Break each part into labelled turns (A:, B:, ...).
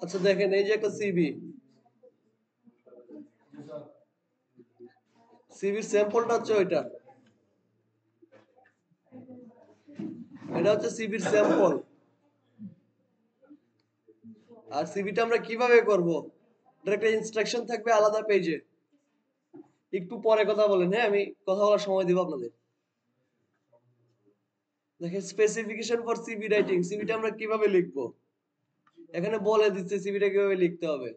A: আচ্ছা দেখেন এই যে একটা সিভি, সিভির স্যাম্পলটা হচ্ছে ওইটা, এটা হচ্ছে সিভির স্যাম্পল। আর সিভিটা আমরা কিভাবে করব, এটার একটা ইনস্ট্রাকশন থাকবে আলাদা পেজে, একটু পরে কথা বলেন, হ্যাঁ আমি কথা বলার সময় দিব আপনাদের। দেখেন স্পেসিফিকেশন ফর সিভি রাইটিং, সিভিটা আমরা কিভাবে লিখবো, এখানে বলে দিচ্ছে সিভিটা কিভাবে লিখতে হবে।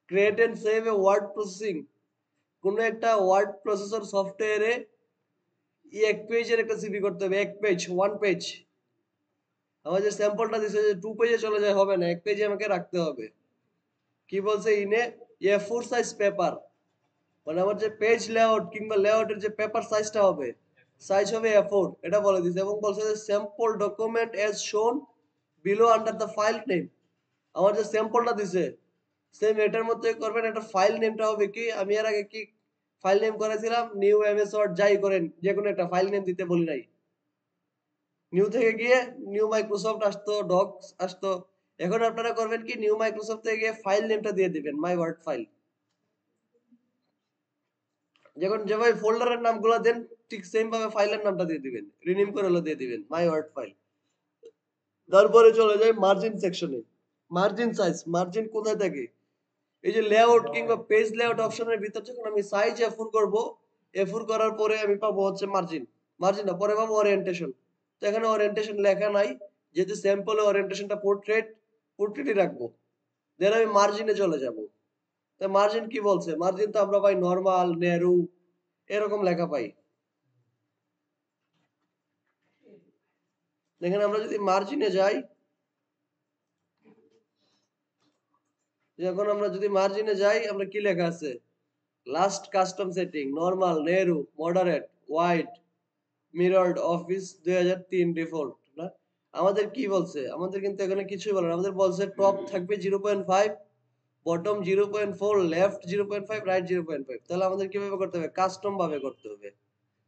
A: Create and save a word processing, কোন একটা ওয়ার্ড প্রসেসর সফটওয়্যারে এক পেজের একটা সিভি করতে হবে, এক পেজ, ওয়ান পেজ। আমার যে স্যাম্পলটা দিছে যে টু পেজে চলে যায় হবে না, এক পেজে আমাকে রাখতে হবে। কি বলছে ইনে, এ ফোর সাইজ পেপার, মানে আমার যে পেজ লেআউট কিংবা লেআউটের যে পেপার সাইজটা হবে, সাইজ হবে এ4, এটা বলে দিছে। এবং বলছে যে স্যাম্পল ডকুমেন্ট এজ শোন below under the file name, আমার যে স্যাম্পলটা দিছে সেম এটার মধ্যে করবেন। একটা ফাইল নেমটা হবে কি, আমি এর আগে কি ফাইল নেম করেছিলাম, নিউ এমএস ওয়ার্ড, যাই করেন যে কোনো একটা ফাইল নেম দিতে বলি নাই। নিউ থেকে গিয়ে নিউ মাইক্রোসফট আসতো, ডকস আসতো। এখন আপনারা করবেন কি, নিউ মাইক্রোসফট থেকে গিয়ে ফাইল নেমটা দিয়ে দিবেন মাই ওয়ার্ড ফাইল। যখন যেভাবে ফোল্ডারের নামগুলো দেন ঠিক সেম ভাবে ফাইলের নামটা দিয়ে দিবেন, রিনেম করে হলো দিয়ে দিবেন মাই ওয়ার্ড ফাইল। তারপরে চলে যায় মার্জিন সেকশনে। মার্জিন সাইজ, মার্জিন কোথায় থাকে, এই যে লেআউট কিংবা পেজ লেআউট অপশনের ভিতর যখন আমি সাইজ এ4 করব, এ4 করার পরে আমি পাবো হচ্ছে মার্জিন, মার্জিন না পরে পাবো ওরিয়েন্টেশন। তো এখানে ওরিয়েন্টেশন লেখা নাই, যেহেতু স্যাম্পলে ওরিয়েন্টেশনটা পোর্ট্রেট, পোর্ট্রেটই রাখবো। দেন আমি মার্জিনে চলে যাব। তো মার্জিন কি বলছে, মার্জিন তো আমরা পাই নরমাল, নেরু, এরকম লেখা পাই। দেখেন আমরা যদি মার্জিনে যাই, যখন আমরা যদি মার্জিনে যাই, আমরা কি লেখা আছে, last custom setting normal, নেরু, moderate, wide, মিররড, office 2003 default না। আমাদের কি বলছে, আমাদের কিন্তু এখানে কিছুই বলে না, আমাদের বলছে টপ থাকবে 0.5, বটম 0.4, লেফট 0.5, রাইট 0.5। তাহলে আমাদের কিভাবে করতে হবে, কাস্টম ভাবে করতে হবে।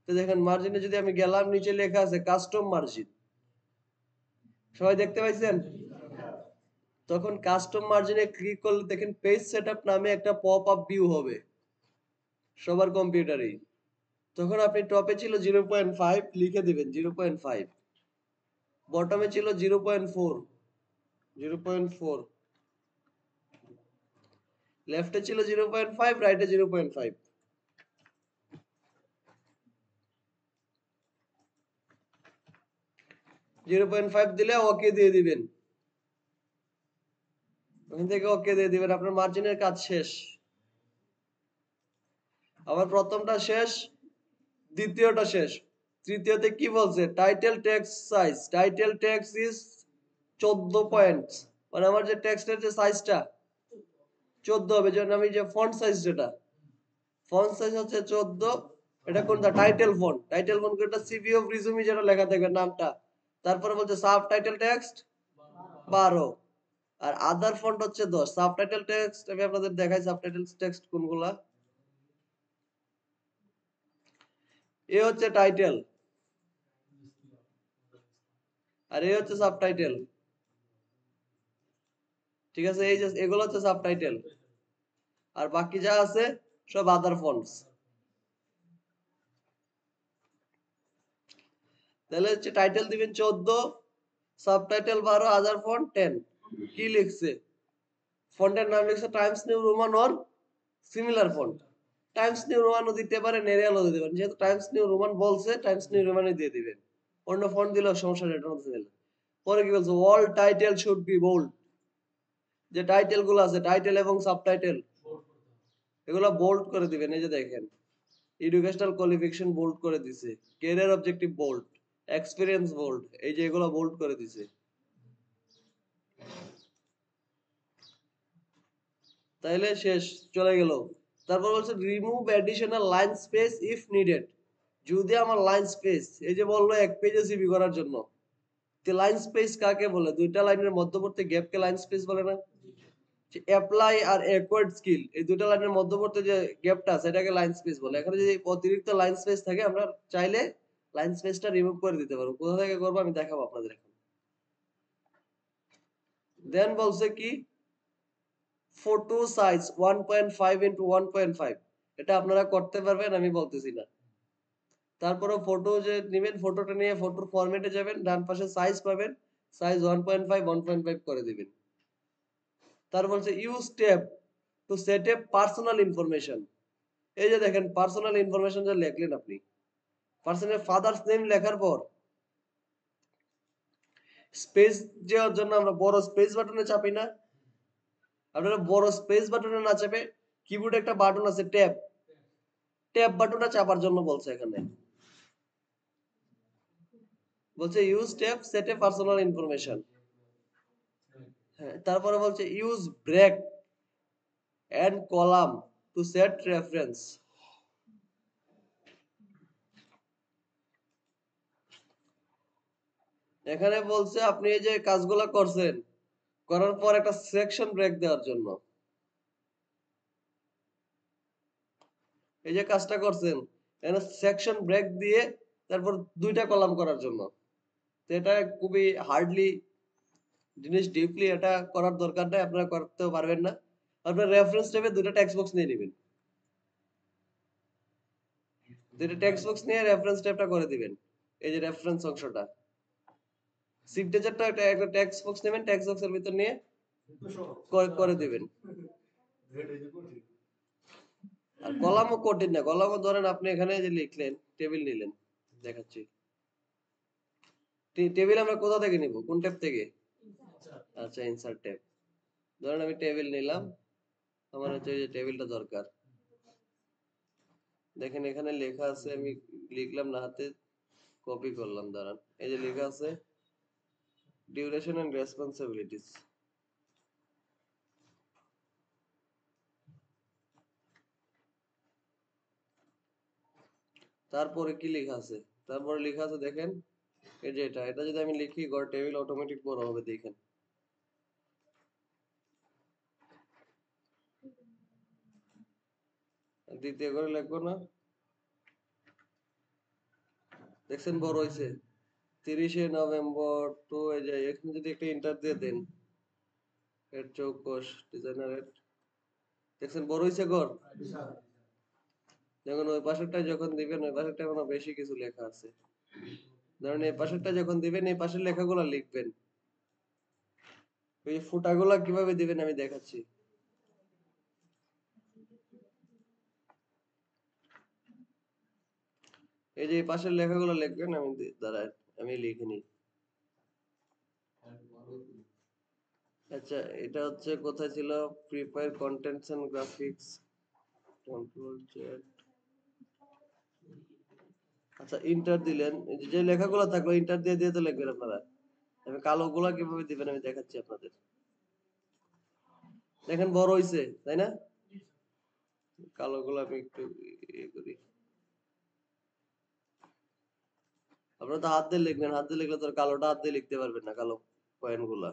A: তো দেখেন মার্জিনে যদি আমি গেলাম, নিচে লেখা আছে কাস্টম মার্জিন, সবাই দেখতে পাইছেন। তখন কাস্টম মার্জিনে ক্লিক করলে দেখেন পেজ সেটআপ নামে একটা পপ আপ ভিউ হবে সবার কম্পিউটারেই। তখন আপনি টপে ছিল 0.5 লিখে দিবেন 0.5, বটমে ছিল 0.4, 0.4, লেফটে ছিল 0.5, রাইটে 0.5। 0.5 দিলে ওকে দিয়ে দিবেন, ওখান থেকে ওকে দিয়ে দিবেন, আপনার মার্জিনের কাজ শেষ। আমার প্রথমটা শেষ, দ্বিতীয়টা শেষ। তৃতীয়তে কি বলছে, title text size, title text is 14 points, মানে আমার যে টেক্সটের যে সাইজটা 14 হবে, যেমন আমি যে ফন্ট সাইজ, যেটা ফন্ট সাইজ হচ্ছে 14। এটা কোনটা, টাইটেল ফন্ট, টাইটেল ফন্ট কোনটা, সিভি অফ রিজুমি যেটা লেখা থাকবে নামটা। তারপরে বলছে সাব টাইটেল টেক্সট 12, আর আদার ফন্ট হচ্ছে 10। সাবটাইটেল টেক্সট আমি আপনাদের দেখাই, সাবটাইটেল টেক্সট কোনগুলা। এ হচ্ছে টাইটেল, আর এ হচ্ছে সাবটাইটেল। ঠিক আছে, এই যে এগুলো হচ্ছে সাবটাইটেল, আর বাকি যা আছে সব আদার ফন্টস। তাহলে হচ্ছে টাইটেল দিবেন 14, সাবটাইটেল 12, আদার ফন্ট 10। কি লিখছে, ফন্টের নাম লিখছে Times New Roman or similar font. Times New রোমানও দিতে পারেন, এরিয়ালও দিতে পারেন, যেহেতু টাইমস নিউ রোমান বলছে টাইমস নিউ রোমানই দিয়ে দিবেন, অন্য ফন্ট দিলেও সমস্যা নেই, এটা মধ্যে দিলে। পরে কি বলছে, all title should be bold, যে টাইটেল গুলো আছে টাইটেল এবং সাবটাইটেল এগুলো বোল্ড করে দিবেন। এই যে দেখেন এডুকেশনাল কোয়ালিফিকেশন বোল্ড করে দিছে, career objective bold, experience bold, এই যে এগুলো বোল্ড করে দিছে। তাইলে শেষ, চলে গেল। তারপর বলছে remove additional line space if needed, যদি আমার লাইন স্পেস, এই যে বললো এক পেজে সিভি করার জন্য, তে লাইন স্পেস কাকে বলে, দুইটা লাইনের মধ্যবর্তী গ্যাপকে লাইন স্পেস বলে না। অ্যাপ্লাই আর অ্যাকোয়ার্ড স্কিল, এই দুটো লাইনের মধ্যবর্তী যে গ্যাপটা আছে এটাকে লাইন স্পেস বলে। এখানে যদি অতিরিক্ত লাইন স্পেস থাকে আমরা চাইলে লাইন স্পেসটা রিমুভ করে দিতে পারবো। কোথা থেকে করবো আমি দেখাবো আপনাদের এখন। দেন বলছে কি, ফটো সাইজ 1.5 into 1.5, এটা আপনারা করতে পারবেন, আমি বলতেছি না। তারপরে ফটো যে নেবেন, ফটোটা নিয়ে ফটোর ফরম্যাটে যাবেন, ডান পাশে সাইজ পাবেন, সাইজ 1.5 করে দিবেন। তারপর বলছে use tab two set a personal information. এই যে দেখেন পার্সোনাল ইনফরমেশন যে লিখলেন আপনি, পার্সনের ফাদার্স নেম লেখার পর স্পেস দেওয়ার জন্য আমরা বড় স্পেস বাটনে চাপি না? আপনারা বড় স্পেস বাটনে না চাপে কিবোর্ডে একটা বাটন আছে ট্যাব, ট্যাব বাটনটা চাপার জন্য বলছে এখানে। বলছে use tab set a personal information. হ্যাঁ, তারপরে বলছে use break and column to set reference. এখানে বলছে আপনি এই যে কাজগুলো করছেন, করার পর একটা সেকশন ব্রেক দেওয়ার জন্য। এই যে কাজটা করছেন, এখানে সেকশন ব্রেক দিয়ে তারপর দুইটা কলাম করার জন্য। তো এটা খুবই হার্ডলি জিনিস, ডিপলি এটা করার দরকার নাই, আপনারা করতেও পারবেন না। আপনার রেফারেন্স ট্যাবে দুটো টেক্সট বক্স নিয়ে নেবেন, দুটো টেক্সট বক্স নিয়ে রেফারেন্স ট্যাবটা করে দিবেন। এই যে রেফারেন্স অংশটা, সিগনেচারটা একটা টেক্সট বক্স নেবেন, টেক্সট বক্সের ভিতর নিয়ে করে দিবেন। আর কলামও কঠিন না, কলামও ধরেন আপনি এখানে যে লিখলেন, টেবিল নিলেন, দেখাচ্ছি। টেবিল আমরা কোথা থেকে নিব, কোন ট্যাব থেকে? আচ্ছা, ইনসার্ট ট্যাব। ধরেন আমি টেবিল নিলাম, আমার হচ্ছে এই যে টেবিলটা দরকার। দেখেন এখানে লেখা আছে, আমি লিখলাম না, হাতে কপি করলাম, দাঁড়ান। এই যে লেখা আছে ডিউরেশন এন্ড রেসপন্সিবিলিটিস। তারপরে কি লেখা আছে? তারপরে লেখা আছে দেখেন, এই যে এটা যদি আমি লিখি, গড় টেবিল অটোমেটিক বড় হবে, দেখেন। দ্বিতীয় করে লিখবো না, দেখছেন বড় হয়েছে। 30শে নভেম্বর টু, এই যে এখানে যদি একটা ইন্টার দিয়ে দেন, এর চৌকস ডিজাইনার এর, দেখছেন বড় হয়েছে গড়। যখন ওই পাশেরটা যখন দিবেন, ওই পাশেরটা এখনো বেশি কিছু লেখা আছে। ধরেন এই পাশেরটা যখন দিবেন, এই পাশের লেখাগুলো লিখবেন। ওই ফুটাগুলা কিভাবে দিবেন আমি দেখাচ্ছি। এই যে এই পাশের লেখাগুলো লিখবেন, আমি দাঁড়ায় আমি লিখে নিই। আচ্ছা, এটা হচ্ছে কোথায় ছিল? Prepare contents and graphics, control Z. আচ্ছা, ইন্টার দিলেন, এই যে লেখাগুলো থাকলো ইন্টার দিয়ে দিয়ে তো লিখবেন আপনারা। আমি কালো গুলা কিভাবে দিবেন আমি দেখাচ্ছি আপনাদের। দেখেন বড় হইছে, তাই না? কালো গুলা আমি একটু ইয়ে করি। আপনারা তো হাত দিয়ে লিখবেন, হাত দিয়ে লিখলে তো আর কালোটা হাত দিয়ে লিখতে পারবেন না, কালো পয়েন্ট গুলা।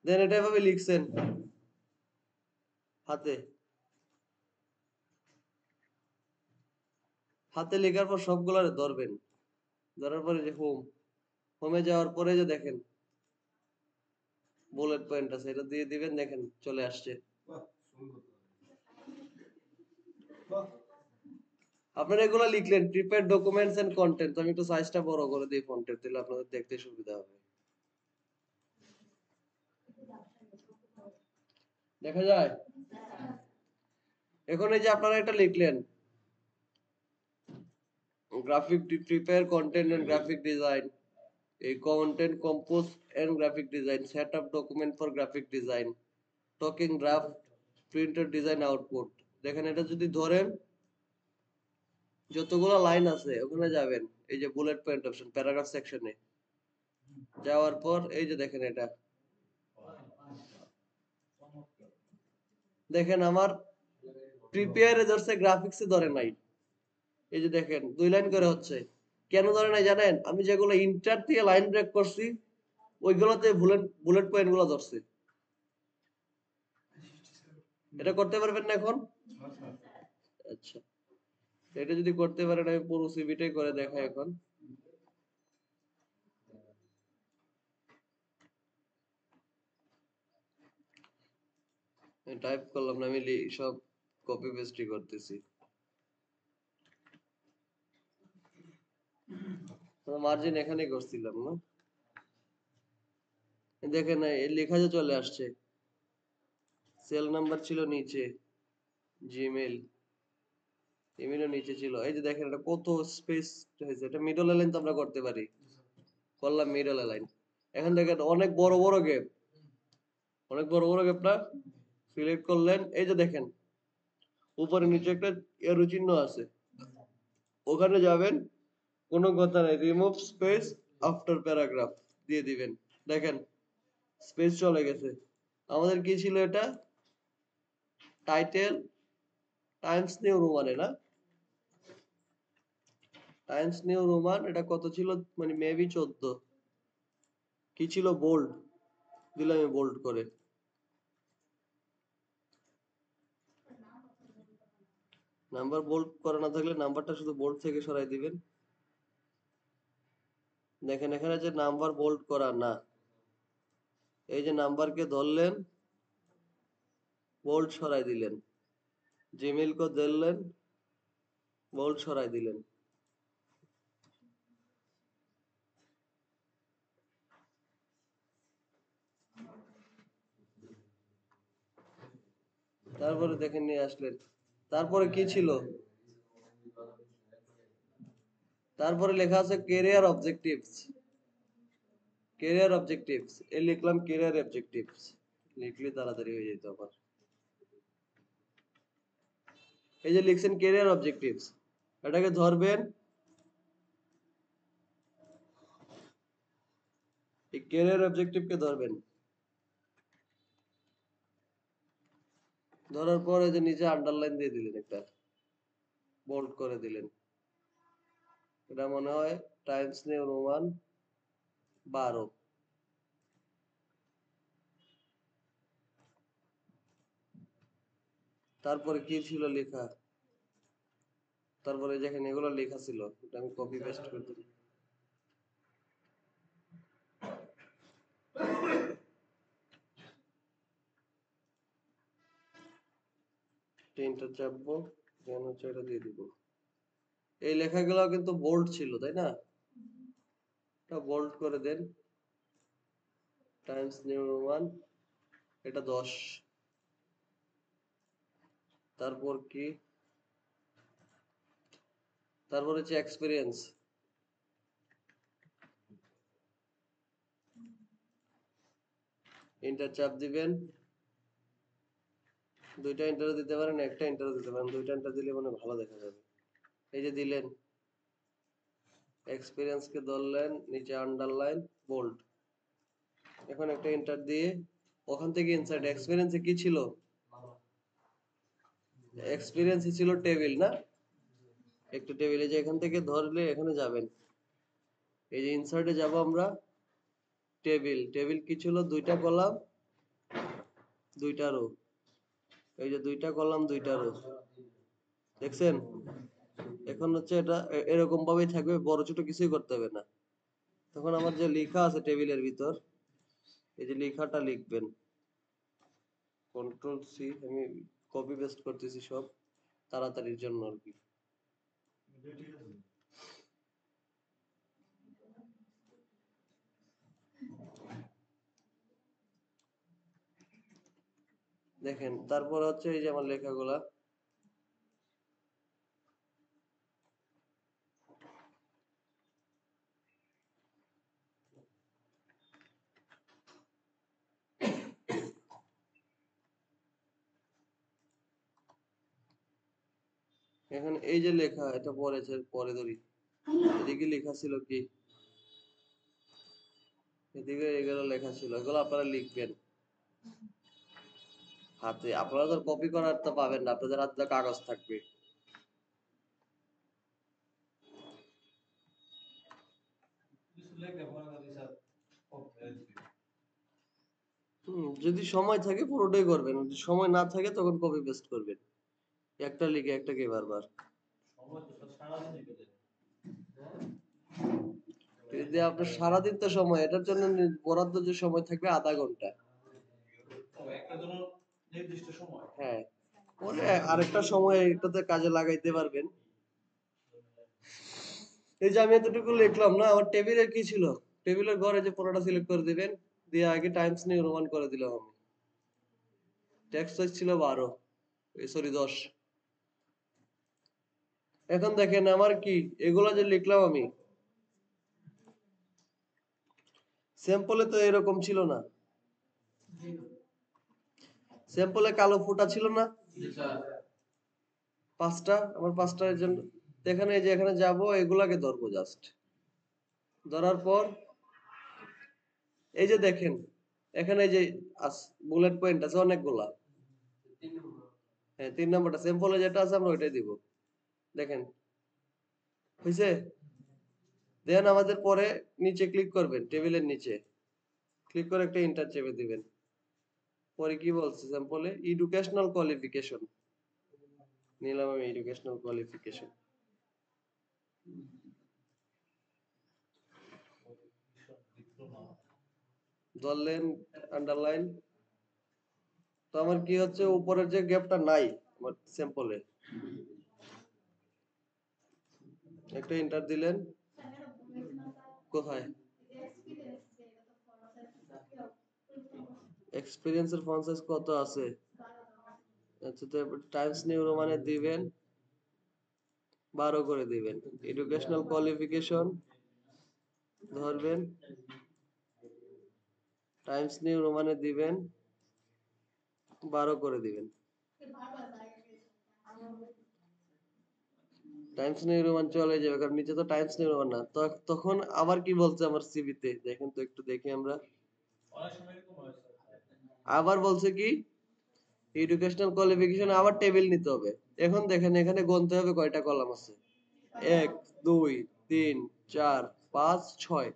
A: দেন এটা এভাবে লিখছেন হাতে, হাতে লেখার পর সবগুলা ধরবেন, ধরার পরে যে হোমে যাওয়ার পরে যে দেখেন বুলেট পয়েন্ট আছে, এটা দিয়ে দিবেন, দেখেন চলে আসছে। আপনারা এগুলো লিখলেন প্রিপেয়ার ডকুমেন্টস এন্ড কন্টেন্ট। আমি একটু সাইজটা বড় করে দিই ফন্টের, তাহলে আপনাদের দেখতে সুবিধা হবে। দেখা যায়? এখন এই যে আপনারা এটা লিখলেন, graphic prepare content and graphic design, এই content compose and graphic design, set up document for graphic design, talking draft, printer design output. দেখেন এটা যদি ধরেন, যতগুলো লাইন আছে ওখানে যাবেন, এই যে বুলেট পয়েন্ট অপশন, প্যারাগ্রাফ সেকশনে যাওয়ার পর এই যে দেখেন এটা, দেখেন আমার প্রিপেয়ারে ধরছে, গ্রাফিক্সে ধরে নাই। এই যে দেখেন 2 লাইন করে হচ্ছে। কেন ধরে নাই জানেন? আমি যেগুলো ইন্টার থেকে লাইন ব্রেক করছি, ওইগুলোতে বুলেট বুলেট পয়েন্ট গুলো ধরছে। এটা করতে পারবেন না এখন? আচ্ছা, এটা যদি করতে পারেন, আমি পুরো সিভিটাই করে দেখাই এখন। টাইপ করলাম না, আমি সব কপি পেস্টই করতেছি। মার্জিন এখানে করছিলাম না, দেখেন এই লেখা যে চলে আসছে, সেল নাম্বার ছিল নিচে, জিমেইল ইমেলও নিচে ছিল। এই যে দেখেন এটা কত স্পেস হয়েছে, এটা মিডল লাইন তো আমরা করতে পারি, করলাম মিডল লাইন। এখন দেখেন অনেক বড় বড় গ্যাপ, অনেক বড় বড় গ্যাপটা সিলেক্ট করলেন, এই যে দেখেন উপরে নিচে একটা এরো চিহ্ন আছে, ওখানে যাবেন, কোনো কথা নাই, রিমুভ স্পেস আফটার প্যারাগ্রাফ দিয়ে দিবেন। দেখেন স্পেস চলে গেছে। আমাদের কি ছিল এটা, টাইটেল টাইমস নিউ রোমানে না, টাইমস নিউ রোমান, এটা কত ছিল, মানে মেবি 14, কি ছিল, বোল্ড দিলাম আমি বোল্ড করে। নাম্বার বোল্ড করা না থাকলে নাম্বারটা শুধু বোল্ড থেকে সরাই দিবেন। দেখেন এখানে যে নাম্বার বোল্ড করা না, এই যে নাম্বারকে ধরলেন, বোল্ড সরাই দিলেন, জিমেইল কো ধরলেন, বোল্ড সরাই দিলেন। তারপরে দেখেন নিয়ে আসলেন, তারপরে কি ছিল, তারপরে লেখা আছে ক্যারিয়ার অবজেক্টিভস, ক্যারিয়ার অবজেক্টিভস, এই লিখলাম ক্যারিয়ার অবজেক্টিভস, লিখলে তাড়াতাড়ি হয়ে যেত আবার। এই যে লিখছেন ক্যারিয়ার অবজেক্টিভস, এটাকে ধরবেন, এই ক্যারিয়ার অবজেক্টিভকে ধরবেন, ধরার পর এই যে নিচে আন্ডারলাইন দিয়ে দিলেন, একটা বোল্ড করে দিলেন, এটা মনে হয় টাইমস নিউ রোমান 12। তারপরে কি ছিল লেখা, তারপরে যেখানে এগুলো লেখা ছিল এটা আমি কপি পেস্ট করে দিই, এন্টার চাপবো, কেন হচ্ছে এটা দিয়ে দিব। এই লেখাগুলো কিন্তু বোল্ড ছিল তাই না, এটা বোল্ড করে দেন, টাইমস নিউ রোমান, এটা 10। তারপর কি, তারপর হচ্ছে এক্সপিরিয়েন্স, এন্টার চাপ দিবেন, দুইটা এন্টার দিতে পারেন, একটা এন্টার দিতে পারেন, দুইটা এন্টার দিলে মানে ভালো দেখা যাবে। এই যে দিলেন, এক্সপিরিয়েন্স কে ধরলেন, নিচে আন্ডারলাইন বোল্ড, এখন একটা এন্টার দিয়ে ওখান থেকে ইনসার্ট, এক্সপিরিয়েন্সে কি ছিল, এক্সপিরিয়েন্স ছিল টেবিল না, একটা টেবিলে যে এখান থেকে ধরলে এখানে যাবেন, এই যে ইনসার্টে যাব আমরা, টেবিল, টেবিল কি ছিল, দুইটা কলাম দুইটা রো, এই যে দুইটা কলাম দুইটা রো, দেখছেন। এখন হচ্ছে এটা এরকম ভাবেই থাকবে, বড় ছোট কিছুই করতে হবে না। তখন আমার যে লেখা আছে টেবিলের ভিতর, এই যে লেখাটা লিখবেন, কন্ট্রোল সি, আমি কপি পেস্ট করতেছি সব তাড়াতাড়ির জন্য আর কি। দেখেন তারপর হচ্ছে এই যে আমার লেখাগুলা, এখন এই যে লেখা, এটা পড়েছে, পরে ধরি, এদিকে লেখা ছিল কি, এদিকে এগুলো লেখা ছিল, এগুলো আপনারা লিখবেন হাতে, আপনারা তো কপি করার তো পাবেন না, আপনাদের হাতে কাগজ থাকবে। যদি সময় থাকে পুরোটাই করবেন, যদি সময় না থাকে তখন কপি পেস্ট করবেন, একটা লিখে একটাকে বারবার। যদি আপনার সারাদিন তো সময়, এটার জন্য বরাদ্দ যে সময় থাকবে 0.5 ঘন্টা। হ্যাঁ, পরে আরেকটা সময় এটাতে কাজে লাগাইতে পারবেন। এই যে আমি এতটুকু লিখলাম না, আমার টেবিলের কি ছিল? টেবিলের ঘরে যে পুরোটা সিলেক্ট করে দিবেন, দিয়ে আগে টাইমস নিউ রোমান করে দিলাম আমি। টেক্সট সাইজ ছিল 12, সরি 10। এখন দেখেন আমার কি এগুলা যে লিখলাম আমি, স্যাম্পলে তো এরকম ছিল না। স্যাম্পলে কালো ফুটা ছিল না? পাঁচটা, আমার পাঁচটা এজেন্ট। এখানে এই যে এখানে যাব, এগুলাকে ধরবো জাস্ট। ধরার পর এই যে দেখেন, এখানে এই যে বুলেট পয়েন্ট আছে অনেকগুলা। হ্যাঁ, 3 নম্বরটা স্যাম্পলে যেটা আছে আমরা ওইটাই দিব। দেখেন হইছে? দেন আমাদের পরে নিচে ক্লিক করবেন, টেবিলের নিচে ক্লিক করে একটা ইন্টার চেপে দিবেন। পরে কি বলছে স্যাম্পলে? এডুকেশনাল কোয়ালিফিকেশন নিলাম আমি, এডুকেশনাল কোয়ালিফিকেশন ধরলেন, আন্ডারলাইন। তো আমার কি হচ্ছে, উপরের যে গ্যাপটা নাই আমার স্যাম্পলে, একটা ইন্টার দিলেন। কোথায় এক্সপেরিয়েন্সের ফন্ট সাইজ কত আছে? আচ্ছা, তো টাইমস নিউ রোমানে দিবেন, 12 করে দিবেন। এডুকেশনাল কোয়ালিফিকেশন ধরবেন, টাইমস নিউ রোমানে দিবেন, 12 করে দিবেন। টাইমস নিউ রোমান চলে যাবে, কারণ নিচে তো টাইমস নিউ রোমান না। তখন আবার কি বলছে আমার সিভিতে, দেখেন তো একটু দেখি আমরা। আবার বলছে কি, এডুকেশনাল কোয়ালিফিকেশন আবার টেবিল নিতে হবে। এখন দেখেন এখানে গুনতে হবে কয়টা কলাম আছে। 1 2 3 4 5 6,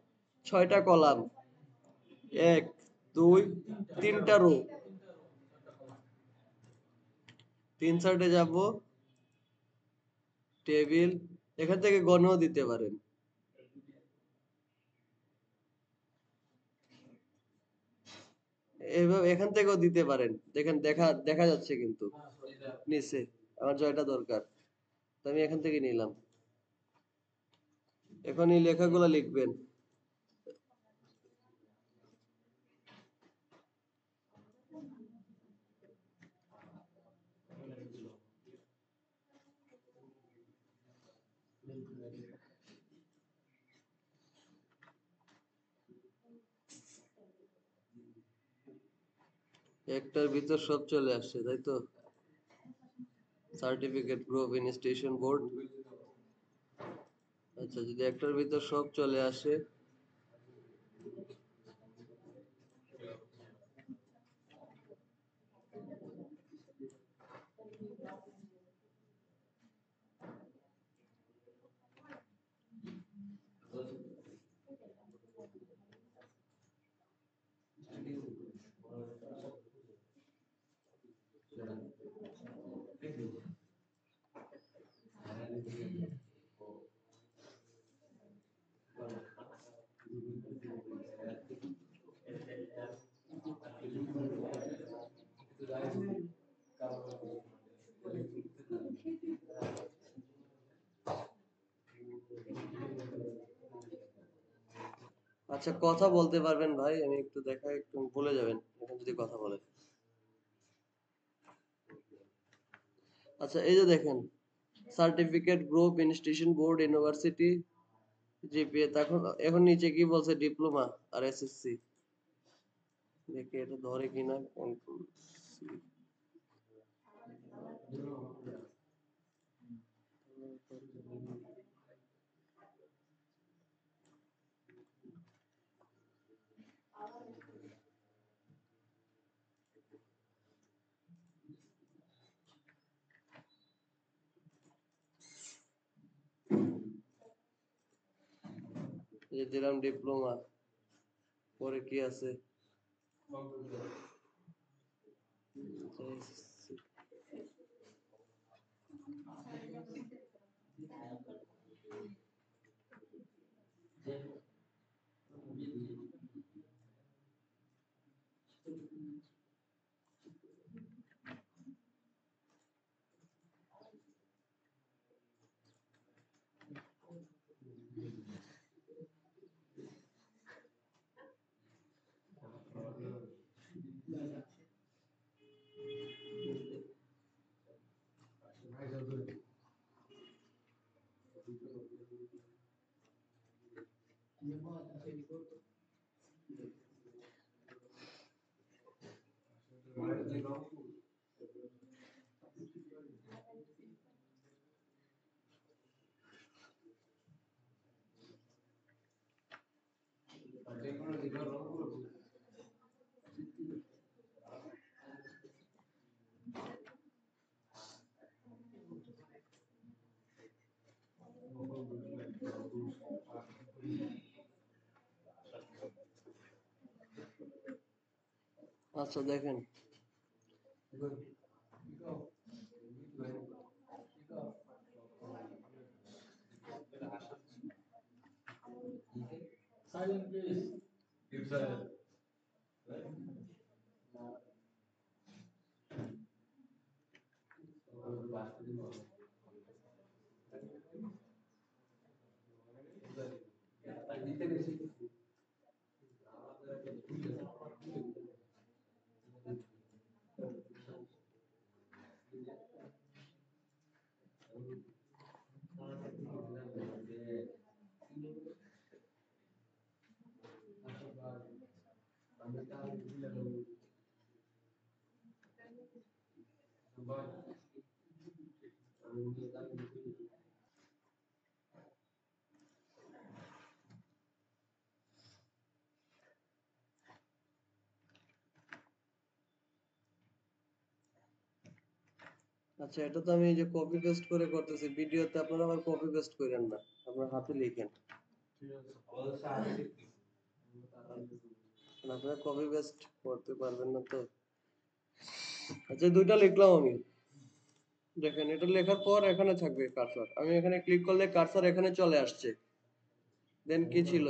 A: 6টা কলাম। 1 2 3টা রো। 3 সাইডে যাব, টেবিল, এখান থেকে গণও দিতে পারেন। এইভাবে এখান থেকেও দিতে পারেন। দেখেন দেখা দেখা যাচ্ছে কিন্তু নিচে আমার জয়টা দরকার, তো আমি এখান থেকে নিলাম। এখন এই লেখাগুলো লিখবেন। একটার ভিতর সব চলে আসছে, তাই তো? Certificate group institution board. আচ্ছা, যদি একটার ভিতর সব চলে আসে, আচ্ছা কথা বলতে পারবেন ভাই? আমি একটু দেখা, একটু বলে যাবেন এখন যদি কথা বলেন। আচ্ছা এই যে দেখেন, certificate group institution board university GPA, তখন এখন নিচে কি বলছে, ডিপ্লোমা আর এসএসসি। দেখি এটা ধরে কিনা, কন্ট্রোল সি। এই যে দিলাম ডিপ্লোমা, পরে কি আছে, আচ্ছা দেখেন আচ্ছা এটা তো আমি এই যে কপি পেস্ট করে করতেছি ভিডিওতে আপনারা আবার কপি পেস্ট করেন না আপনারা হাতে লিখেন আপনারা কপি পেস্ট করতে পারবেন না তো আচ্ছা দুইটা লিখলাম আমি দেখেন এটা লেখার পর এখানে থাকবে কার্সর আমি এখানে ক্লিক করলে কার্সর এখানে চলে আসছে দেন কি ছিল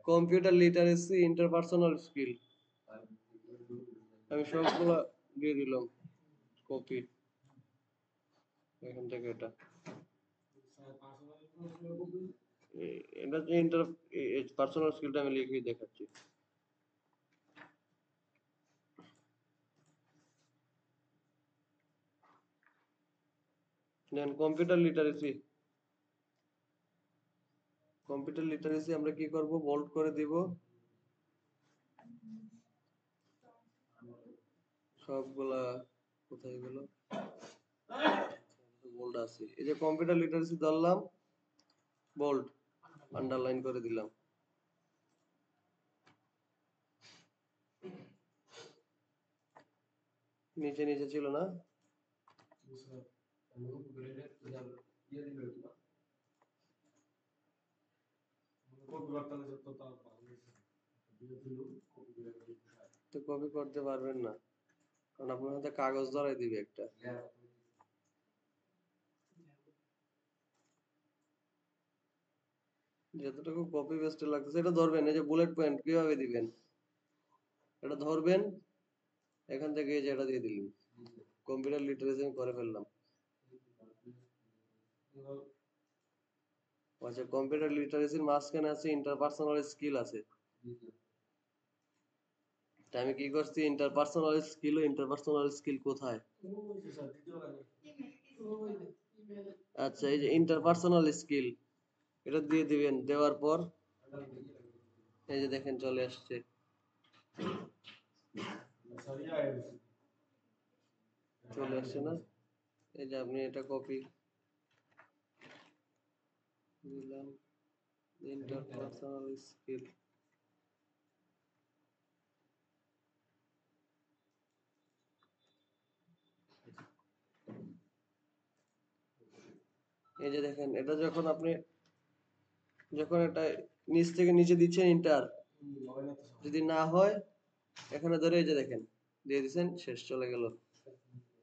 A: কম্পিউটার লিটারেসি ইন্টারপার্সোনাল স্কিল আমি সবগুলো দিয়ে দিলাম কপি এখান থেকে এটা এটা যে ইন্টার পার্সোনাল স্কিলটা আমি লিখে দেখাচ্ছি দেন কম্পিউটার লিটারেসি আমরা কি করব বোল্ড করে দিব সবগুলা কোথায় গেল বোল্ড আছে এই যে কম্পিউটার লিটারেসি ধরলাম বোল্ড আন্ডারলাইন করে দিলাম নিচে নিচে ছিল না তো কপি করতে পারবেন না কারণ আপনার হাতে কাগজ ধরাই দিবে একটা যতটুকু কপি পেস্ট লাগতেছে এটা ধরবেন এই যে বুলেট পয়েন্ট কিভাবে দিবেন এটা ধরবেন এখান থেকে এই যে এটা দিয়ে দিলেন কম্পিউটার লিটারেসি করে ফেললাম আচ্ছা কম্পিউটার লিটারেসির মাঝখানে আছে ইন্টারপার্সোনাল স্কিল আছে তা আমি কি করছি ইন্টারপার্সোনাল স্কিল কোথায় আচ্ছা এই যে ইন্টারপার্সোনাল স্কিল এটা দিয়ে দিবেন দেওয়ার পর এই যে দেখেন চলে আসছে চলে আসছে না এই যে আপনি এটা কপি দিলাম ইন্টারপার্সোনাল স্কিল এই যে দেখেন এটা যখন এটা নিচ থেকে নিচে দিচ্ছেন ইন্টার যদি না হয় এখানে ধরে এই যে দেখেন দিয়ে দিচ্ছেন শেষ চলে গেল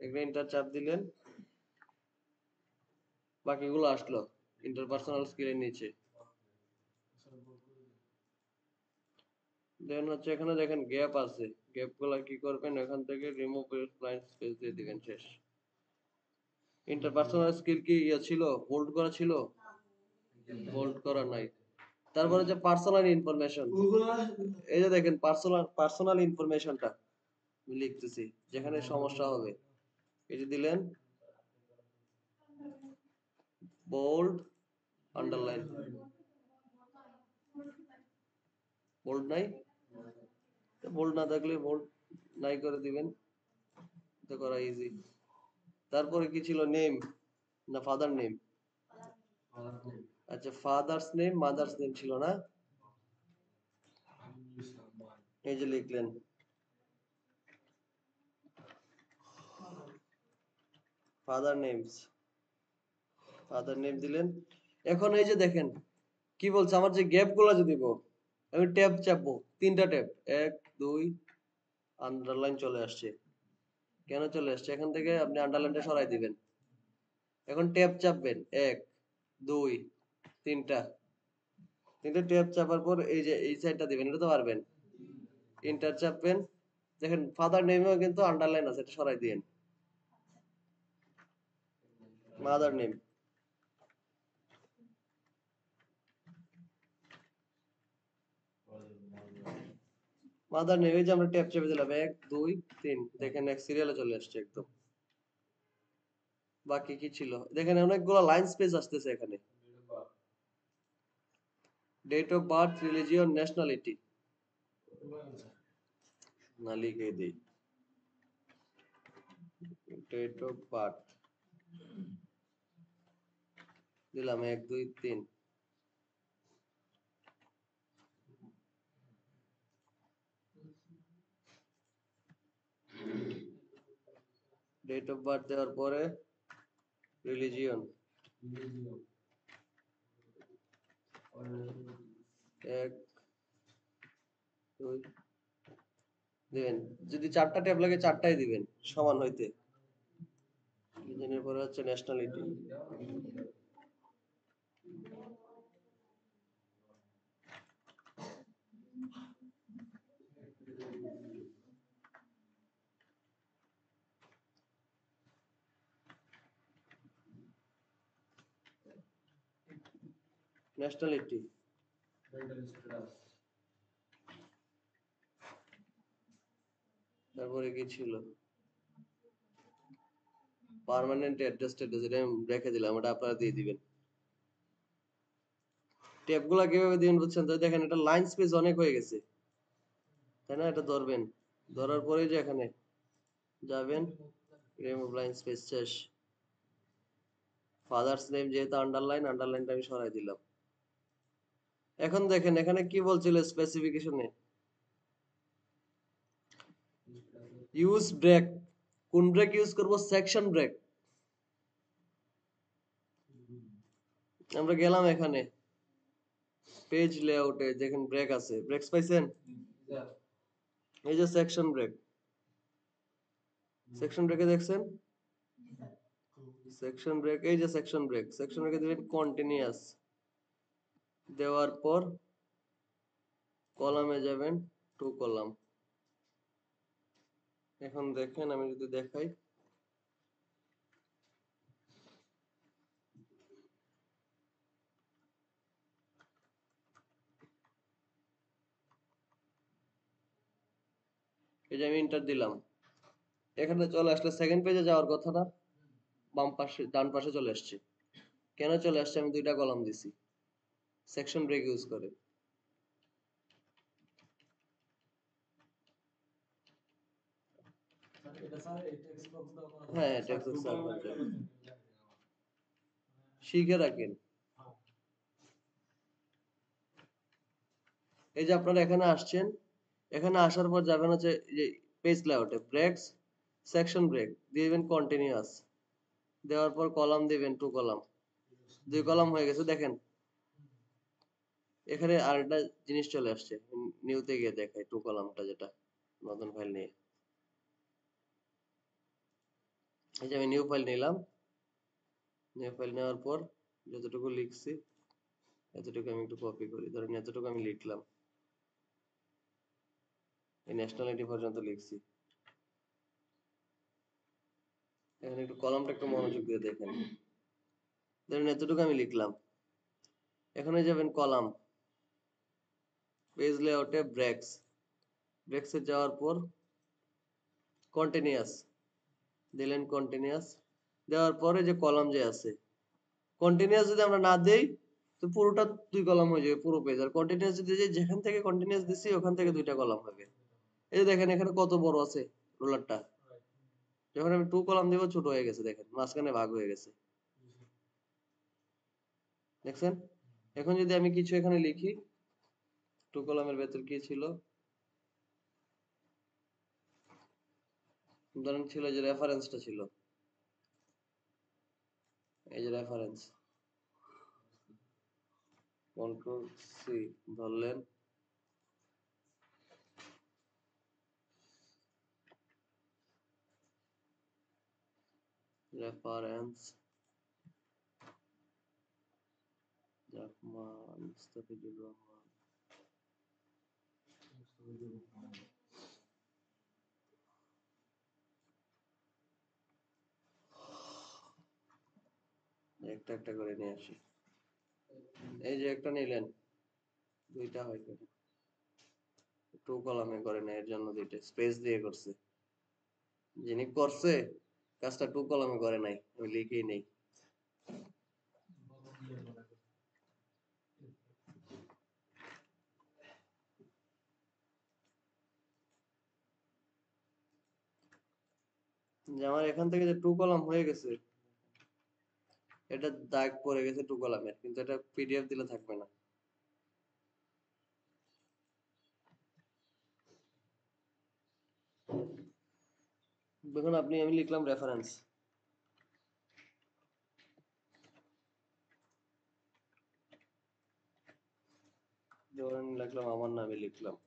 A: একটা ইন্টার চাপ দিলেন বাকিগুলো আসলো ইন্টারপার্সোনাল স্কিলের নিচে দেন হচ্ছে এখানে দেখেন গ্যাপ আছে গ্যাপ গুলা কি করবেন এখান থেকে রিমুভ ব্লাইন্ড স্পেস দিয়ে দিবেন শেষ ইন্টারপার্সোনাল স্কিল কি ছিল বোল্ড করা ছিল বোল্ড করা নাই তারপরে যে পার্সোনাল ইনফরমেশন এই যে দেখেন পার্সোনাল ইনফরমেশনটা লিখতেছি যেখানে সমস্যা হবে এই যে দিলেন বোল্ড আন্ডারলাইন বোল্ড নাই, বোল্ড না থাকলে বোল্ড নাই করে দিবেন, এটা করা ইজি। তারপরে কি ছিল, নেম না ফাদার নেম? আচ্ছা, ফাদার্স নেম মাদার্স নেম ছিল না, এই যে লিখলেন ফাদার নেমস, ফাদার নেম দিলেন। এখন এই যে দেখেন কি বলছে, আমার যে গ্যাপ গুলা যে দিব, আমি ট্যাব চাপবো, 3টা ট্যাব, 1 2, আন্ডারলাইন চলে আসছে। কেন চলে আসছে? এখান থেকে আপনি আন্ডারলাইনটা সরাই দিবেন। এখন ট্যাব চাপবেন, 1 2 3টা, 3টা ট্যাব চাপার পর এই যে এই সাইডটা দিবেন, এটা তো পারবেন। ইন্টার চাপবেন, দেখেন ফাদার নেমেও কিন্তু আন্ডারলাইন আছে, এটা সরাই দিয়েন। মাদার নেম, মাদার নেম, এই যে আমরা ট্যাব চেপে দিলাম 1 2 3, দেখেন এক সিরিয়ালে চলে আসছে একদম। বাকি কি ছিল দেখেন, অনেকগুলো লাইন স্পেস আসতেছে এখানে। Date of birth, religion, nationality না লিখে দেই, ডেট অফ বার্থ দিলাম 1 2 3, ডেট অফ বার্থ দেওয়ার পরে রিলিজিয়ন 1 2 দিবেন। যদি 4টা ট্যাব লাগে 4টাই দিবেন সমান হইতে। রিলিজিয়নের পরে হচ্ছে ন্যাশনালিটি, ন্যাশনালিটি তারপরে কি ছিল, পার্মানেন্ট অ্যাড্রেস যেটা আমি রেখে দিলাম, ওটা আপনারা দিয়ে দিবেন। ট্যাবগুলা কিভাবে দিবেন বুঝছেন তো? দেখেন এটা লাইন স্পেস অনেক হয়ে গেছে, তাই না? এটা ধরবেন, ধরার পরে যে এখানে যাবেন, রিমুভ লাইন স্পেস শেষ। ফাদার্স নেম যেহেতু আন্ডারলাইন, আন্ডারলাইনটা আমি সরাই দিলাম। এখন দেখেন এখানে কি বলছিল স্পেসিফিকেশনে, ইউজ ব্রেক, কোন ব্রেক ইউজ করব? Section break. আমরা গেলাম এখানে পেজ লেআউটে, দেখেন ব্রেক আছে, ব্রেকস পাইছেন? এই যে সেকশন ব্রেক, সেকশন ব্রেকে দেখছেন সেকশন ব্রেক, এই যে সেকশন ব্রেক, সেকশন ব্রেকে দিবেন কন্টিনিউয়াস, দেওয়ার পর কলামে যাবেন, টু কলাম। এখন দেখেন আমি যদি দেখাই, এই যে আমি এন্টার দিলাম, এখানে চলে আসলে সেকেন্ড পেজে যাওয়ার কথা না, বাম পাশে ডান পাশে চলে আসছে। কেন চলে আসছে? আমি 2টা কলাম দিছি সেকশন ব্রেক ইউজ করে। হ্যাঁ, টেক্সট বক্স সার্ভার শিখে রাখেন। এই যে আপনারা এখানে আসছেন, এখানে আসার পর যাবেন হচ্ছে যে পেজ লেআউটে, ব্রেকস, সেকশন ব্রেক দিবেন কন্টিনিউয়াস, দেওয়ার পর কলাম দিবেন, টু কলাম, 2 কলাম হয়ে গেছে। দেখেন এখানে আরেকটা জিনিস চলে আসছে, নিউতে গিয়ে দেখাই টু কলামটা, যেটা নতুন ফাইল নিয়ে, এই যে আমি নিউ ফাইল নিলাম, নিউ ফাইল নেওয়ার পর যতটুকু লিখছি এতটুকু আমি একটু কপি করি, ধরেন এতটুকু আমি লিখলাম, এই ন্যাশনালিটি পর্যন্ত লিখছি। এখানে একটু কলামটা একটু মনোযোগ দিয়ে দেখেন, ধরেন এতটুকু আমি লিখলাম। এখানে যাবেন কলাম, পেজ লেআউটে ব্রেকস, ব্রেকসে যাওয়ার পর কন্টিনিউয়াস দিলেন, কন্টিনিউয়াস দেওয়ার পরে যে কলাম যে আছে, কন্টিনিউয়াস যদি আমরা না দেই তো পুরোটা দুই কলাম হয়ে যাবে পুরো পেজ। আর কন্টিনিউয়াস যদি যাই, যেখান থেকে কন্টিনিউয়াস দিছি ওখান থেকে দুইটা কলাম হবে। এই যে দেখেন এখানে কত বড় আছে রোলারটা। যখন আমি টু কলাম দিব ছোট হয়ে গেছে, দেখেন মাঝখানে ভাগ হয়ে গেছে, দেখছেন? এখন যদি আমি কিছু এখানে লিখি, টু কলামের ভেতর কি ছিল, ধরেন ছিল যে রেফারেন্সটা ছিল, এই যে রেফারেন্স, কন্ট্রোল সি ধরলেন, রেফারেন্স রহমান, মুস্তাফিজুর রহমান, একটা একটা করে নিয়ে আসি। এই যে একটা নিলেন, দুইটা হয় কেন? টু কলামে করে না, এর জন্য দুইটা স্পেস দিয়ে করছে। যিনি করছে কাজটা টু কলামে করে নাই, আমি লিখেই নেই। যে আমার এখান থেকে যে টু কলাম হয়ে গেছে, এটা দাগ পড়ে গেছে টু কলামের, কিন্তু এটা পিডিএফ দিলে থাকবে না। দেখুন আমি লিখলাম রেফারেন্স, ধরেন লিখলাম আমার নামে লিখলাম,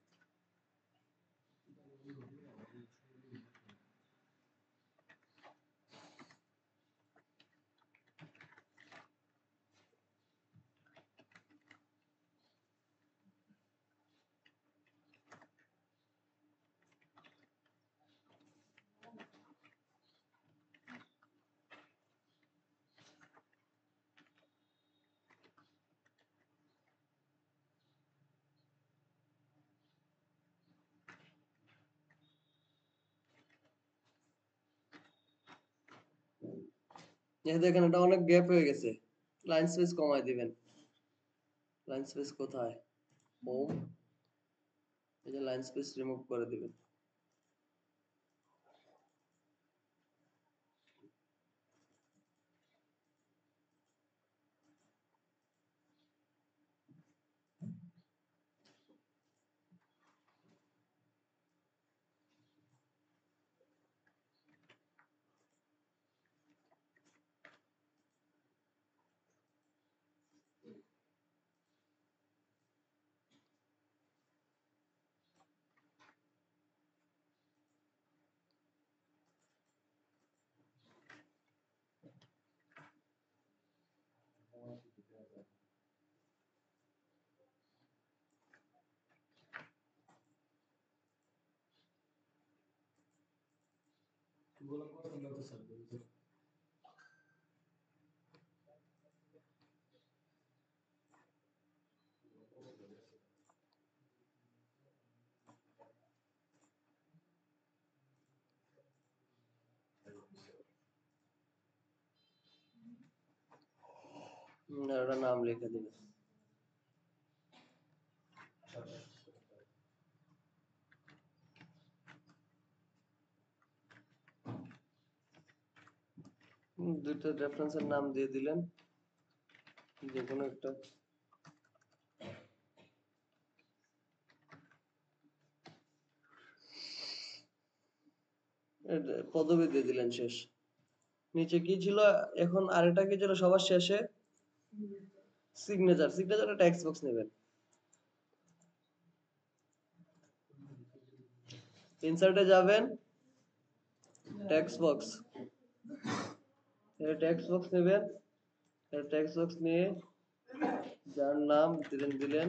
A: যেহেতু এখানে এটা অনেক গ্যাপ হয়ে গেছে, লাইন স্পেস কমায় দিবেন। লাইন স্পেস কোথায়? হোম, এই যে লাইন স্পেস রিমুভ করে দিবেন। ওটা নাম লিখে দিবেন। দুইটা রেফারেন্সের নাম দিয়ে দিলেন, যে কোনো একটা। পদবি দিয়ে দিলেন, শেষ। নিচে কি ছিল এখন, আরেকটা কি ছিল সবার শেষে? সিগনেচার। সিগনেচারটা টেক্সট বক্স নেবেন, ইনসার্টে যাবেন, টেক্সট বক্স, টেক্সট বক্স নেবেন। টেক্সট বক্স নিয়ে যার নাম দিলেন,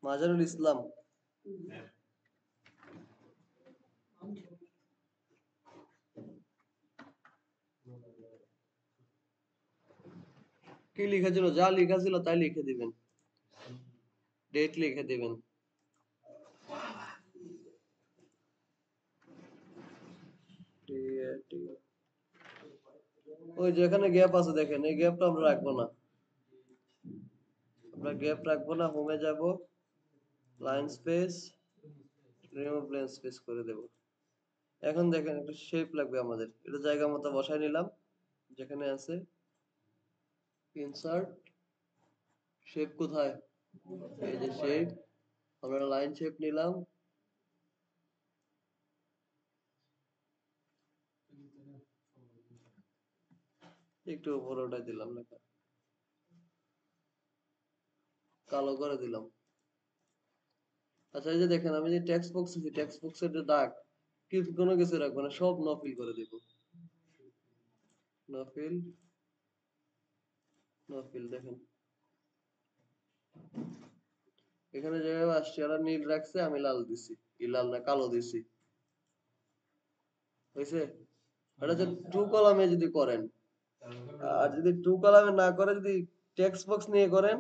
A: মাজারুল ইসলাম। কি লিখা ছিল? যা লিখা ছিল তাই লিখে দিবেন, ডেট লিখে দিবেন। ওই যেখানে গ্যাপ আছে দেখেন, এই গ্যাপটা আমরা রাখবো না, আমরা গ্যাপ রাখবো না, হোমে যাব, line space, remove line space করে দেব। এখন দেখেন একটা শেপ লাগবে আমাদের, এটা জায়গা মতো বসাই নিলাম, যেখানে আছে ইনসার্ট শেপ, কোথায়, এই যে শেপ, আমরা লাইন শেপ নিলাম, একটু উপরে উঠাই দিলাম, লেখা কালো করে দিলাম। আচ্ছা এই যে দেখেন আমি যে টেক্সট বক্স আছে, টেক্সট বক্সের যে দাগ, কোনো কিছু রাখবো না, সব নো ফিল করে দিব, নো ফিল, নো ফিল। দেখেন এখানে যেভাবে আসছে ওরা নীল রাখছে, আমি লাল দিছি, কি লাল না কালো দিছি, হয়েছে। এটা যে টু কলামে যদি করেন, আর যদি টু কলামে না করে যদি টেক্সট বক্স নিয়ে করেন,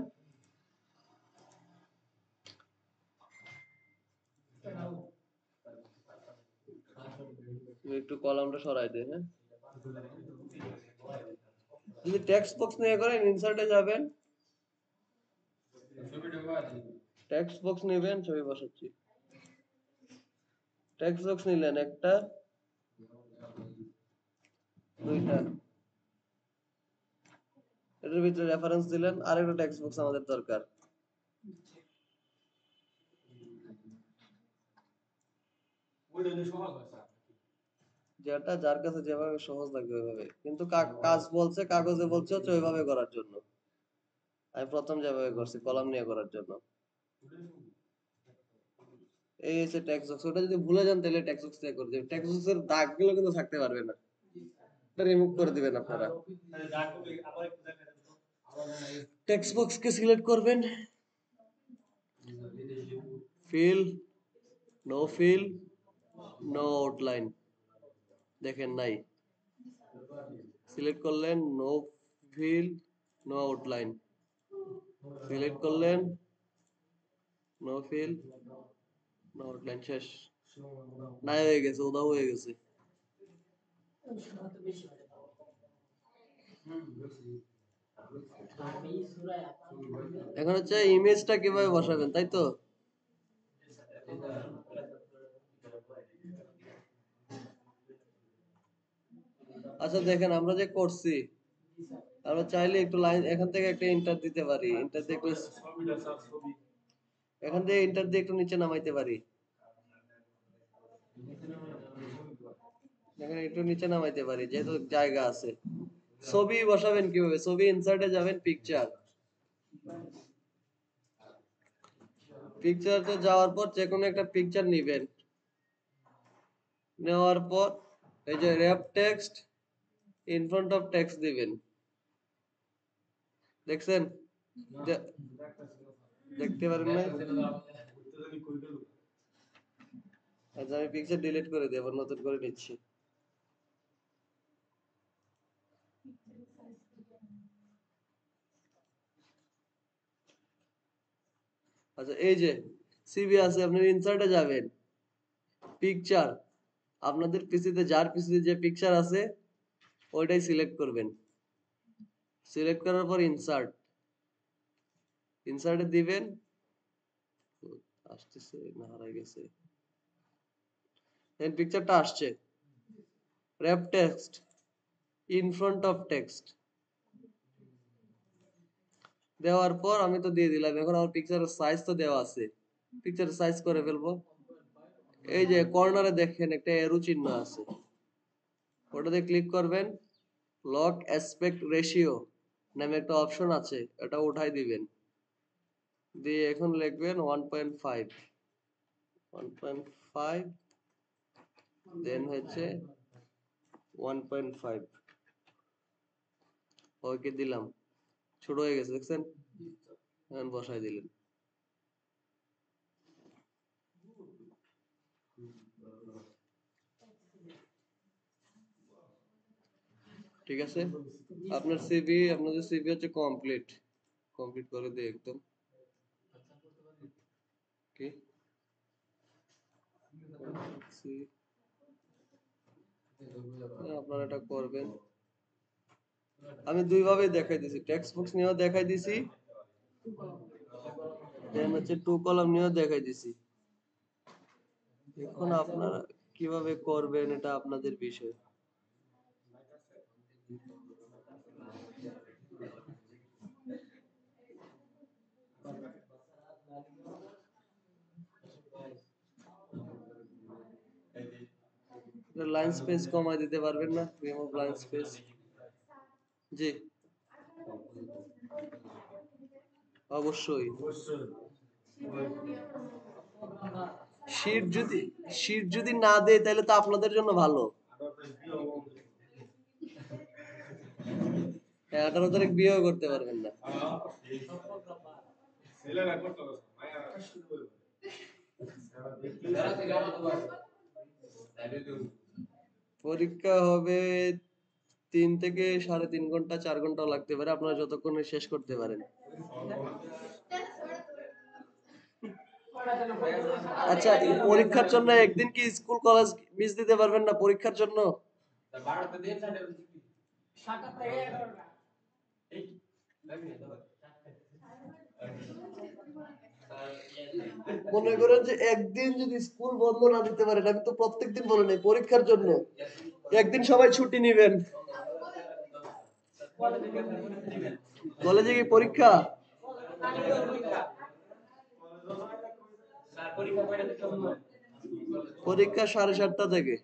A: একটু কলামটা সরাই দেয়, হ্যাঁ, যদি টেক্সট বক্স নিয়ে করেন ইনসার্টে যাবেন, টেক্সট বক্স নেবেন, ছবি বসাচ্ছি, টেক্সট বক্স নিলেন একটা, দুইটা, এটার ভিতরে রেফারেন্স দিলেন, আরেকটা টেক্সট বক্স আমাদের দরকার, যেটা যার কাছে যেভাবে সহজ লাগবে ওইভাবে, কিন্তু কাজ বলছে, কাগজে বলছে হচ্ছে ওইভাবে করার জন্য, আমি প্রথম যেভাবে করছি কলাম নিয়ে করার জন্য। এই হচ্ছে টেক্সট বক্স, ওটা যদি ভুলে যান তাহলে টেক্সট বক্স দিয়ে করে দিবেন, টেক্সট বক্সের দাগগুলো কিন্তু থাকতে পারবে না, এটা রিমুভ করে দিবেন আপনারা। টেক্সট বক্স কে সিলেক্ট করবেন, fill, no fill, no outline, দেখেন নাই, সিলেক্ট করলেন, no fill, no outline, select করলেন, নো ফিল, নো আউটলাইন, শেষ, নাই হয়ে গেছে, উধাও হয়ে গেছে। এখন হচ্ছে ইমেজটা কিভাবে বসাবেন, তাই তো। আচ্ছা দেখেন আমরা যে করছি, আমরা চাইলে একটু লাইন এখান থেকে একটা এন্টার দিতে পারি, এন্টার দিয়ে একটু, এখান থেকে এন্টার দিয়ে একটু নিচে নামাইতে পারি, এখানে একটু নিচে নামাইতে পারি যেহেতু জায়গা আছে। ছবি বসাবেন কিভাবে, ছবি ইনসার্টে যাবেন, পিকচার, পিকচারতে যাওয়ার পর যে কোনো একটা পিকচার নিবেন, নেওয়ার পর এই যে rap text in front of text দিবেন, দেখছেন, দেখতে পারেন না। আচ্ছা আমি পিকচার ডিলিট করে দিই, আবার নতুন করে নিচ্ছি। আচ্ছা এই যে সিভি আছে, আপনি ইনসার্টে যাবেন, পিকচার, আপনাদের পিসিতে যার পিসিতে যে পিকচার আছে ওইটাই সিলেক্ট করবেন, সিলেক্ট করার পর ইনসার্ট, ইনসার্টে দিবেন, আসতেছে না হারাই গেছে, এই পিকচারটা আসছে, rap text in front of text দেওয়ার পর আমি তো দিয়ে দিলাম, এখন আমার পিকচারের সাইজ তো দেওয়া আছে, পিকচারের সাইজ করে ফেলবো। এই যে কর্নারে দেখেন একটা এরো চিহ্ন আছে, ওটাতে ক্লিক করবেন, লক অ্যাসপেক্ট রেশিও নামে একটা অপশন আছে, এটা উঠাই দিবেন, দিয়ে এখন লিখবেন 1.5, 1.5, দেন হচ্ছে 1.5, ওকে দিলাম, ছোট হয়ে গেছে দেখছেন, এখন বসাই দিলেন। ঠিক আছে, আপনার সিভি, আপনাদের সিভি হচ্ছে কমপ্লিট, কমপ্লিট করে দিই একদম, কি আপনারা এটা করবেন। আমি দুইভাবেই দেখাই দিছি, টেক্সট বুকস নিয়েও দেখাই দিছি, দেন হচ্ছে টু কলাম নিয়েও দেখাই দিছি। এখন আপনারা কিভাবে করবেন এটা আপনাদের বিষয়। লাইন স্পেস কমায় দিতে পারবেন না? Remove line space. জি অবশ্যই। শীট যদি না দেয় তাহলে তো আপনাদের জন্য ভালো। হ্যাঁ 18 তারিখ বিয়েও করতে পারবেন না। পরীক্ষা হবে 3 থেকে 3.5 ঘন্টা, 4 ঘন্টাও লাগতে পারে, আপনারা যতক্ষণে শেষ করতে পারেন। আচ্ছা পরীক্ষার জন্য একদিন কি স্কুল কলেজ মিস দিতে পারবেন না পরীক্ষার জন্য? মনে করেন যে একদিন যদি স্কুল বন্ধ না দিতে পারেন, আমি তো প্রত্যেকদিন বলে নাই পরীক্ষার জন্য একদিন সবাই ছুটি নিবেন। কলেজে কি পরীক্ষা? পরীক্ষা 7:30 থেকে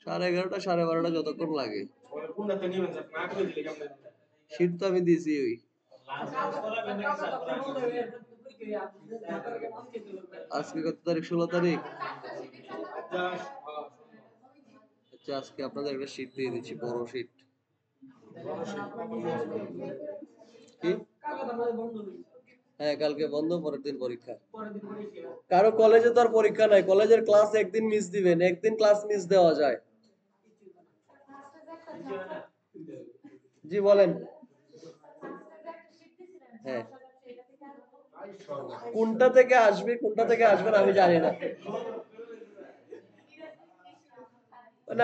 A: 11:30 12:30 যতক্ষণ লাগে। শীত তো আমি দিছি ওই। আজকে কত তারিখ? 16 তারিখ। আচ্ছা আজকে আপনাদের একটা শীট দিয়ে দিচ্ছি, বড় শীট। কি? হ্যাঁ কালকে বন্ধ, পরের দিন পরীক্ষা। কারো কলেজে তো আর পরীক্ষা নাই, কলেজের ক্লাস একদিন মিস দিবেন, একদিন ক্লাস মিস দেওয়া যায়। জি বলেন। হ্যাঁ কোনটা থেকে আসবে কোনটা থেকে আসবে না আমি জানি না। মানে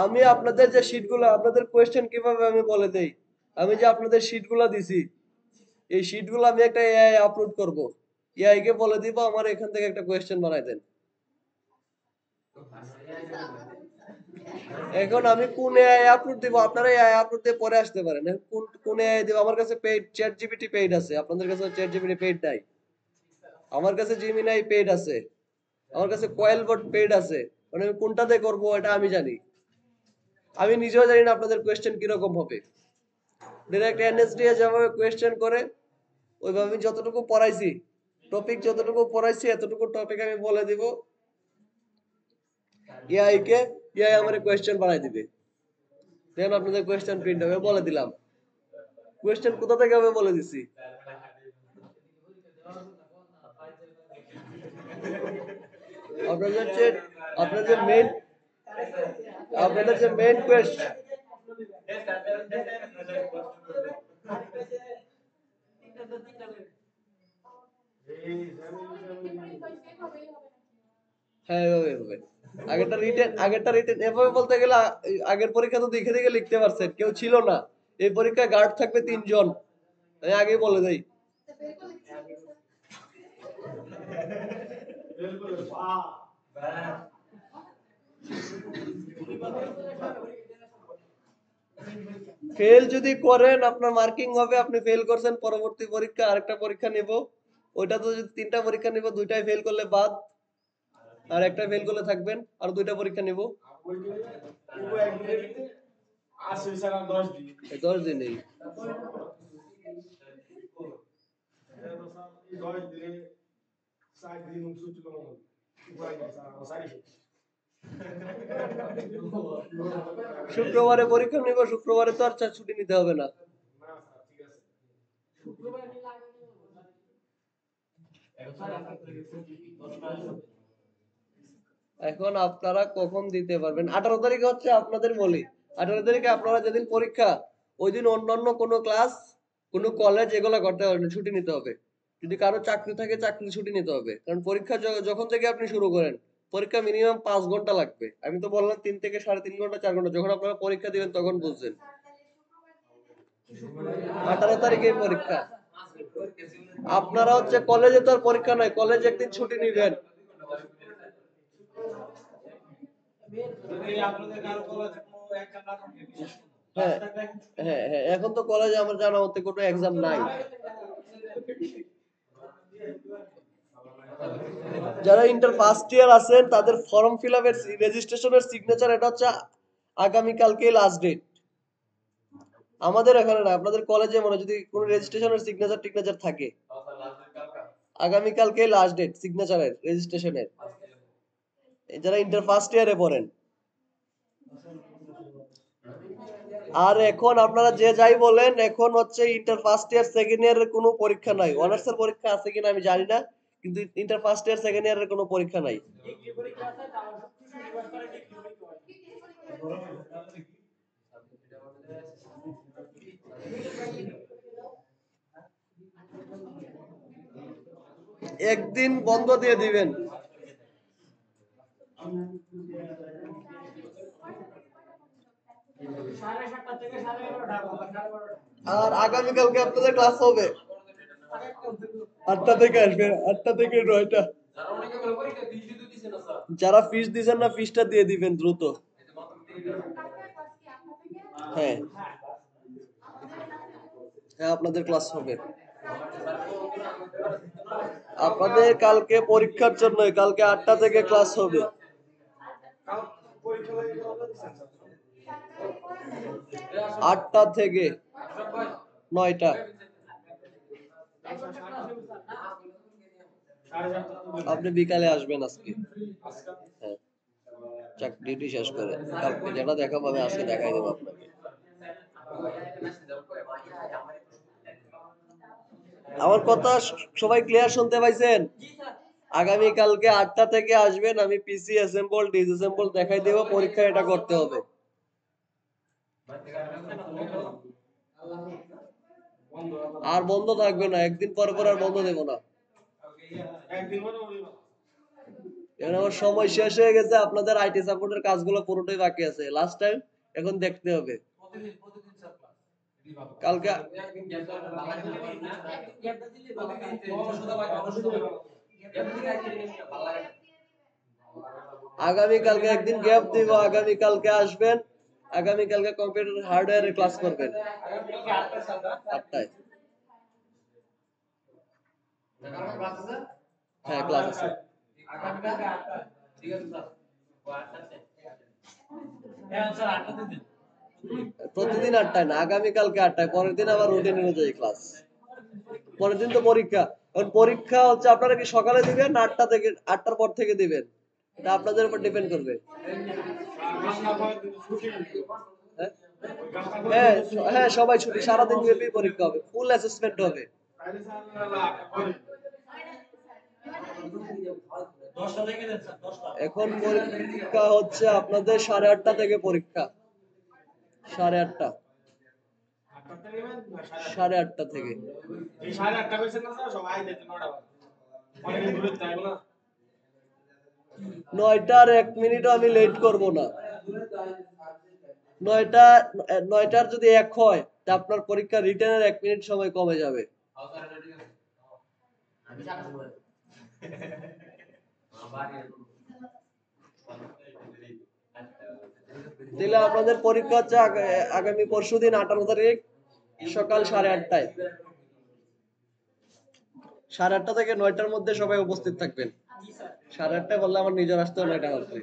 A: আমি আপনাদের যে শীটগুলো, আপনাদের কোয়েশ্চেন কিভাবে আমি বলে দেই। আমি যে আপনাদের শীটগুলো দিছি, এই শীটগুলো আমি একটা এআই আপলোড করব। এআই কে বলে দিব আমার এখান থেকে একটা কোয়েশ্চেন বানাই দেন। এখন আমি কোন এআই আপলোড দিব, আপনারা এআই আপলোড দিয়ে পরে আসতে পারেন। কোন কোন এআই দিব? আমার কাছে পেইড চ্যাট জিপিটি পেইড আছে, আপনাদের কাছে চ্যাট জিপিটি পেইড নাই। আমার কাছে জিমিনাই পেইড আছে, আমার কাছে কয়েলবট পেইড আছে। মানে আমি কোনটাতে করব এটা আমি জানি। আমি নিজেও জানি না আপনাদের কোয়েশ্চেন কিরকম হবে। ডাইরেক্ট এনএসডিএ যেভাবে কোয়েশ্চেন করে ওইভাবে আমি যতটুকু পড়াইছি, টপিক যতটুকু পড়াইছি এতটুকু টপিক আমি বলে দিব এআই কে, এআই আমার কোয়েশ্চেন বানাই দিবে। দেন আপনাদের কোয়েশ্চেন প্রিন্ট হবে, বলে দিলাম। কোয়েশ্চেন কোথা থেকে হবে বলে দিছি। আপনাদের যে আপনাদের মেইন আপনাদের যে মেইন কোয়েশ্চেন, হ্যাঁ এভাবে হবে। আগেরটা রিটেন এভাবে বলতে গেলে আগের পরীক্ষা তো দেখে দেখে লিখতে পারছেন, কেউ ছিল না। এই পরীক্ষা গার্ড থাকবে 3 জন, আমি আগেই বলে দেই। ফেল যদি করেন আপনার মার্কিং হবে, আপনি ফেল করছেন, পরবর্তী পরীক্ষা আরেকটা পরীক্ষা নিব। ওইটা তো যদি 3টা পরীক্ষা নিব, 2টাই ফেল করলে বাদ, আর একটা ফেল করলে থাকবেন, আর 2টা পরীক্ষা নিব। 10 দিনেই। শুক্রবারে পরীক্ষা নিব, শুক্রবারে তো আর ছুটি নিতে হবে না। এখন আপনারা কখন দিতে পারবেন? 18 তারিখে হচ্ছে আপনাদের বলি, 18 তারিখে আপনারা যেদিন পরীক্ষা ওই দিন অন্যান্য কোনো ক্লাস, কোনো কলেজ এগুলো করতে পারবেন, ছুটি নিতে হবে। যদি কারো চাকরি থাকে চাকরি ছুটি নিতে হবে, কারণ পরীক্ষা যখন থেকে আপনি শুরু করেন পরীক্ষা মিনিমাম 5 ঘন্টা লাগবে। আমি তো বললাম 3 থেকে 3.5 ঘন্টা 4 ঘন্টা, যখন আপনারা পরীক্ষা দিবেন তখন বুঝবেন। 18 তারিখে পরীক্ষা। আপনারা হচ্ছে কলেজে তো আর পরীক্ষা নাই, কলেজ একদিন ছুটি নিবেন। হ্যাঁ হ্যাঁ হ্যাঁ, এখন তো কলেজে আমার জানা মতে কোনো এক্সাম নাই। যারা ইন্টার ফার্স্ট ইয়ার আছেন তাদের ফর্ম ফিল আপের রেজিস্ট্রেশনের সিগনেচার, এটা হচ্ছে আগামীকালকে লাস্ট ডেট। আমাদের এখানে না, আপনাদের কলেজে মনে হয় যদি কোনো রেজিস্ট্রেশনের সিগনেচার টিগনেচার থাকে, আগামীকালকে লাস্ট ডেট সিগনেচারের রেজিস্ট্রেশনের, যারা ইন্টার ফার্স্ট ইয়ারে পড়েন। আর এখন আপনারা যে যাই বলেন, এখন হচ্ছে ইন্টার ফার্স্ট ইয়ার সেকেন্ড ইয়ারের কোনো পরীক্ষা নাই। অনার্স এর পরীক্ষা আছে কিনা আমি জানি না, কিন্তু ইন্টার ফার্স্ট ইয়ার সেকেন্ড ইয়ারের কোনো পরীক্ষা নাই। একদিন বন্ধ দিয়ে দিবেন। আর আগামীকালকে আপনাদের ক্লাস হবে 8টা থেকে আসবেন, 8টা থেকে 9টা। যারা ফিস দিছেন না, ফিসটা দিয়ে দিবেন দ্রুত। হ্যাঁ হ্যাঁ, আপনাদের ক্লাস হবে। আপনাদের কালকে পরীক্ষার জন্য কালকে 8টা থেকে ক্লাস হবে। 8টা থেকে 9টা। আপনি বিকালে আসবেন আজকে। হ্যাঁ, ডিউটি শেষ করে কালকে যেটা দেখাবো আমি আজকে দেখাই দেবো আপনাকে। আমার কথা সবাই ক্লিয়ার শুনতে পাইছেন? আগামী কালকে 8টা থেকে আসবেন, আমি পিসি অ্যাসেম্বল ডিসঅ্যাসেম্বল দেখাই দেব, পরীক্ষা এটা করতে হবে। আর বন্ধ থাকবে না, একদিন পর পর আর বন্ধ দেব না। এখন আমার সময় শেষ হয়ে গেছে, আপনাদের আইটি সাপোর্টের কাজগুলো পুরোটাই বাকি আছে, লাস্ট টাইম এখন দেখতে হবে। কালকে আগামী কালকে একদিন গ্যাপ দিব, আগামী কালকে আসবেন, আগামী কালকে কম্পিউটার হার্ডওয়্যারে ক্লাস করবেন 8টায়। হ্যাঁ ক্লাস আছে। প্রতিদিন 8টায় না, আগামী কালকে 8টায়, পরের দিন আবার রুটিন অনুযায়ী ক্লাস। পরের দিন তো পরীক্ষা। কারণ পরীক্ষা হচ্ছে আপনারা কি সকালে দিবেন না 8টা থেকে 8টার পর থেকে দিবেন, এটা আপনাদের উপর ডিপেন্ড করবে। হ্যাঁ হ্যাঁ, সবাই ছুটি, সারাদিন ব্যাপী পরীক্ষা হবে, ফুল অ্যাসেসমেন্ট হবে। এখন পরীক্ষা হচ্ছে আপনাদের 8:30 থেকে পরীক্ষা, 8:30, 8:30 থেকে। 9টার 1 মিনিটও আমি লেট করব না। 9টা, 9টার যদি 1 হয় তা আপনার পরীক্ষা রিটেনের 1 মিনিট সময় কমে যাবে। তাহলে আপনাদের পরীক্ষা হচ্ছে আগামী পরশুদিন 18 তারিখ সকাল 8:30টায়। 8:30 থেকে 9টার মধ্যে সবাই উপস্থিত থাকবেন। 8:30টায় বললে আমার নিজের আসতে হবে 9টা বাজে।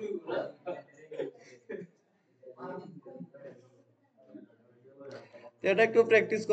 A: এটা একটু প্র্যাকটিস